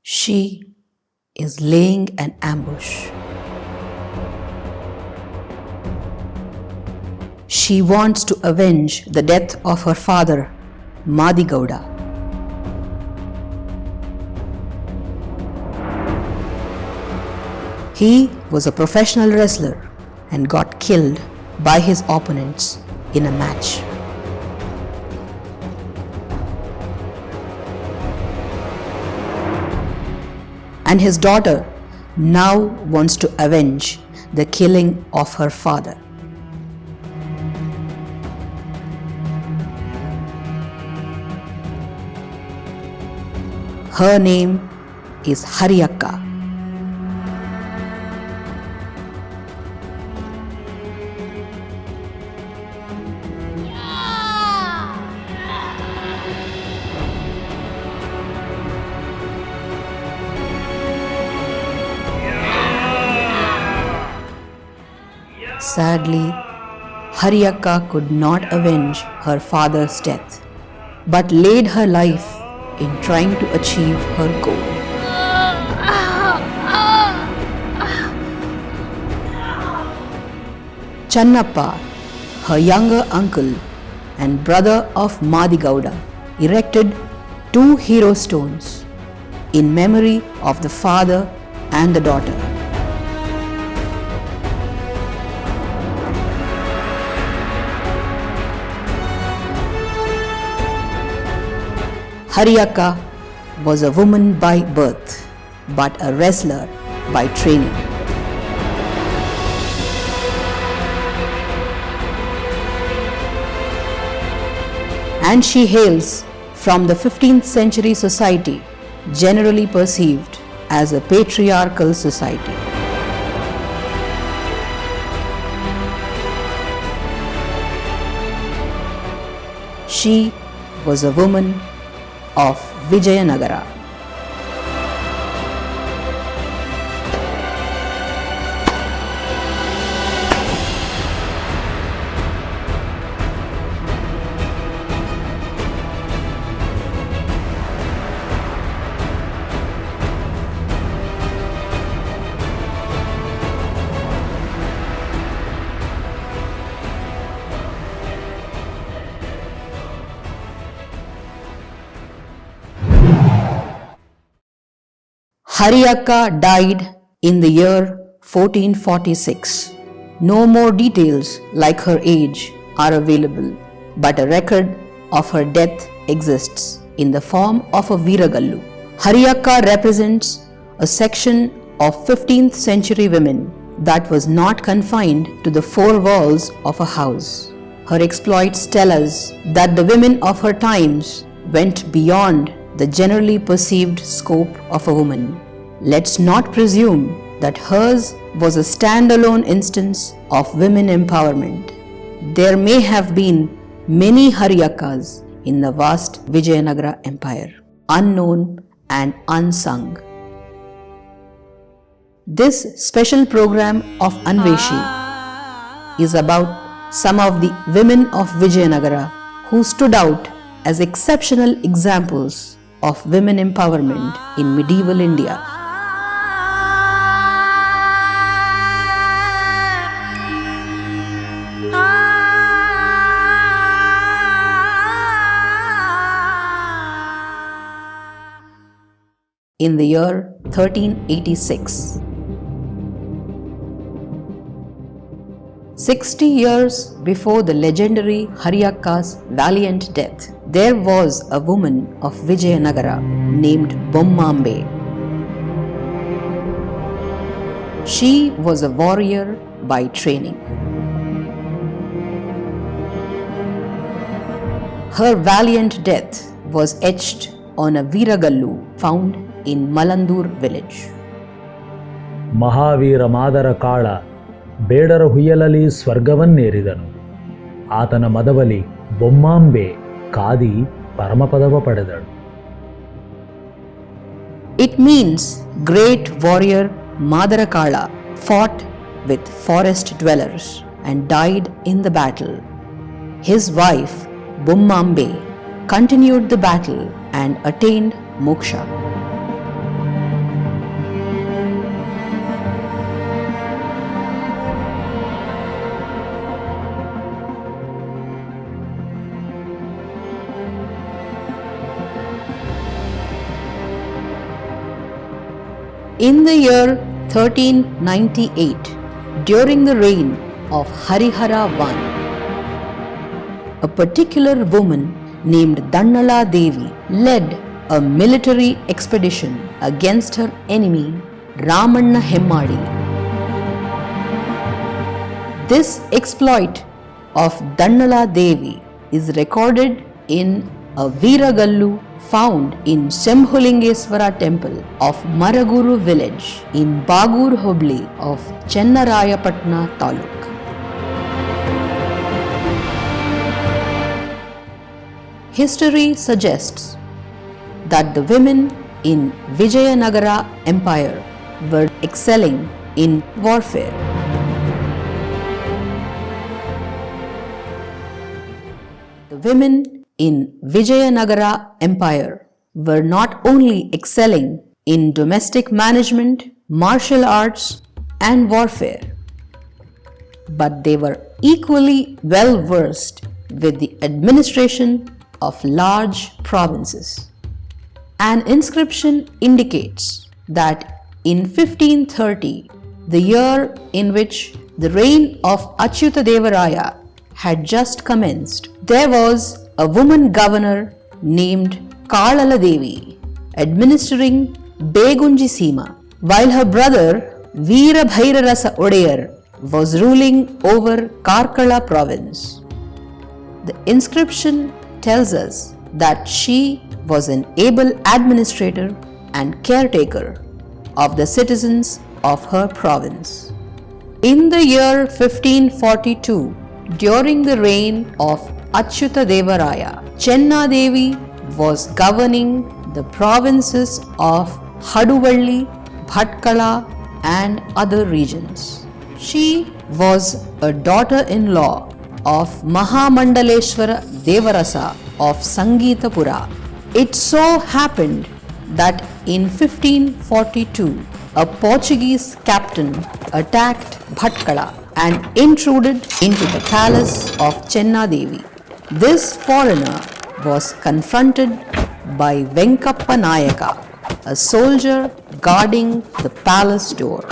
She is laying an ambush. She wants to avenge the death of her father, Madigowda. He was a professional wrestler and got killed by his opponents in a match. And his daughter now wants to avenge the killing of her father. Her name is Hariyakka. Sadly, Hariyakka could not avenge her father's death, but laid her life in trying to achieve her goal. Channappa, her younger uncle and brother of Madigowda, erected 2 hero stones in memory of the father and the daughter. Hariyakka was a woman by birth, but a wrestler by training. And she hails from the 15th century society, generally perceived as a patriarchal society. She was a woman of Vijayanagara. Hariyakka died in the year 1446. No more details like her age are available, but a record of her death exists in the form of a Veeragallu. Hariyakka represents a section of 15th century women that was not confined to the 4 walls of a house. Her exploits tell us that the women of her times went beyond the generally perceived scope of a woman. Let's not presume that hers was a standalone instance of women empowerment. There may have been many Hariyakkas in the vast Vijayanagara Empire, unknown and unsung. This special program of Anveshi is about some of the women of Vijayanagara who stood out as exceptional examples of women empowerment in medieval India. In the year 1386. 60 years before the legendary Hariyakka's valiant death, there was a woman of Vijayanagara named Bommambe. She was a warrior by training. Her valiant death was etched on a Veeragallu found in Malandur village. Mahavir Madar ಕಾಳ ಬೇಡರ ಹುಯ್ಯಲಲಿ ಸ್ವರ್ಗವನ್ನೇರಿದನು. ಆತನ ಮದವಲಿ ಬೊಮ್ಮಾಂಬೆ ಕಾದಿ ಪರಮಪದವ ಪಡೆದಳು. It means great warrior Madarakala fought with forest dwellers and died in the battle. His wife Bommambe continued the battle and attained moksha. In the year 1398, during the reign of Harihara I, a particular woman named Dannala Devi led a military expedition against her enemy Ramanna Hemmadi. This exploit of Dannala Devi is recorded in a Veeragallu found in Shambhulingeswara temple of Maraguru village in Bagur Hobli of Chennarayapatna Taluk. History suggests that the women in Vijayanagara Empire were excelling in warfare. The women in Vijayanagara Empire were not only excelling in domestic management, martial arts and warfare, but they were equally well versed with the administration of large provinces. An inscription indicates that in 1530, the year in which the reign of Achyutadevaraya had just commenced, there was a woman governor named Dannala Devi administering Begunji Sima, while her brother Veerabhairarasa Odayar was ruling over Karkala province. The inscription tells us that she was an able administrator and caretaker of the citizens of her province. In the year 1542, during the reign of Achyutadevaraya, Chenna Devi was governing the provinces of Haduvalli, Bhatkala and other regions. She was a daughter-in-law of Mahamandaleshwara Devarasa of Sangeetapura. It so happened that in 1542, a Portuguese captain attacked Bhatkala and intruded into the palace of Chenna Devi. This foreigner was confronted by Venkappa Nayaka, a soldier guarding the palace door.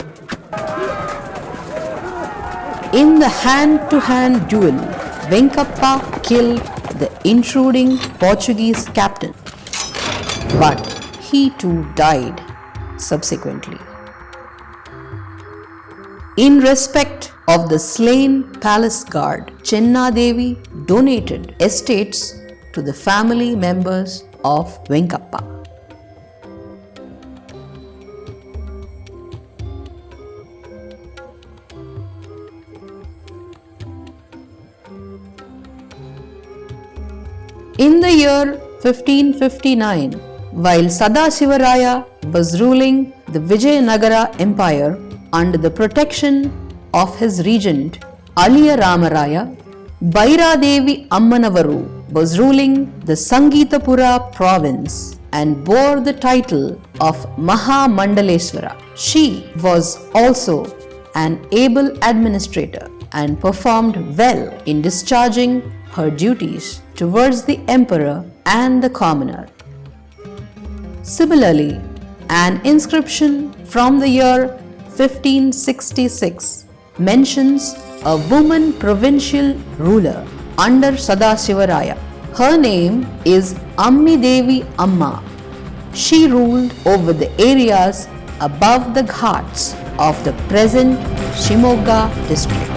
In the hand-to-hand duel, Venkappa killed the intruding Portuguese captain, but he too died subsequently. In respect of the slain palace guard, Chenna Devi donated estates to the family members of Venkappa. In the year 1559, while Sadashivaraya was ruling the Vijayanagara Empire under the protection of his regent Aliya Ramaraya, Bhairadevi Ammanavaru was ruling the Sangeetapura province and bore the title of Mahamandaleshwara. She was also an able administrator and performed well in discharging her duties towards the emperor and the commoner. Similarly, an inscription from the year 1566 mentions a woman provincial ruler under Sadashivaraya. Her name is Ammi Devi Amma. She ruled over the areas above the ghats of the present Shimoga district.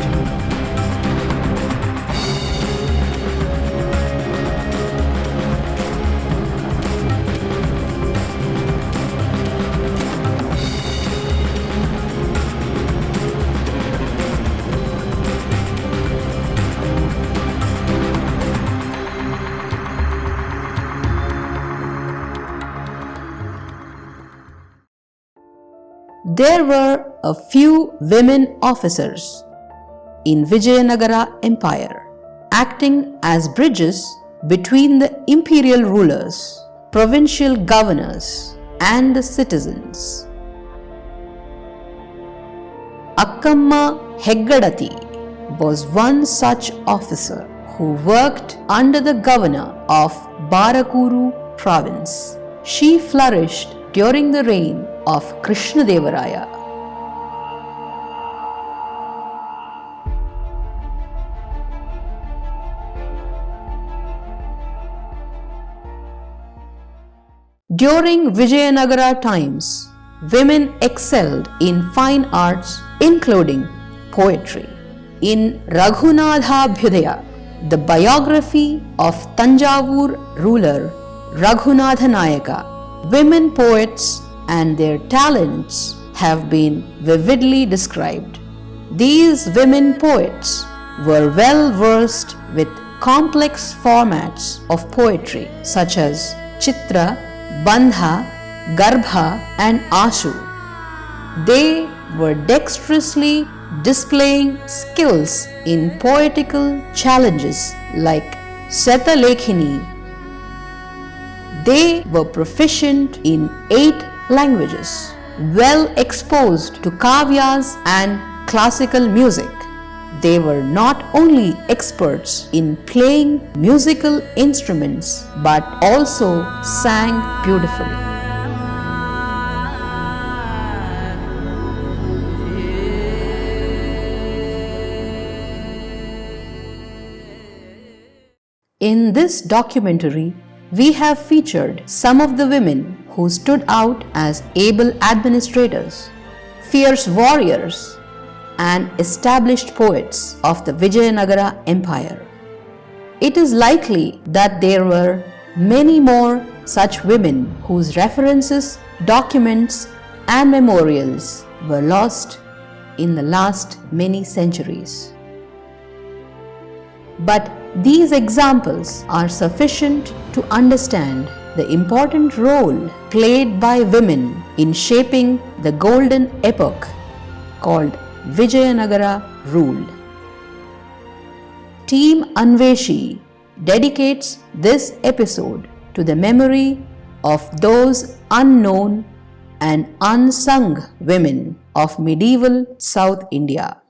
There were a few women officers in Vijayanagara Empire acting as bridges between the imperial rulers, provincial governors and the citizens. Akkamma Heggadati was one such officer who worked under the governor of Barakuru province. She flourished during the reign of Krishnadevaraya. During Vijayanagara times, women excelled in fine arts including poetry. In Raghunathabhyudaya, the biography of Tanjavur ruler Raghunatha Nayaka, women poets and their talents have been vividly described. These women poets were well versed with complex formats of poetry such as Chitra, Bandha, Garbha and Ashu. They were dexterously displaying skills in poetical challenges like Setalekhini. They were proficient in 8 languages, well exposed to kavyas and classical music. They were not only experts in playing musical instruments but also sang beautifully. In this documentary, we have featured some of the women who stood out as able administrators, fierce warriors, and established poets of the Vijayanagara Empire. It is likely that there were many more such women whose references, documents, and memorials were lost in the last many centuries. But these examples are sufficient to understand the important role played by women in shaping the golden epoch called Vijayanagara rule. Team Anveshi dedicates this episode to the memory of those unknown and unsung women of medieval South India.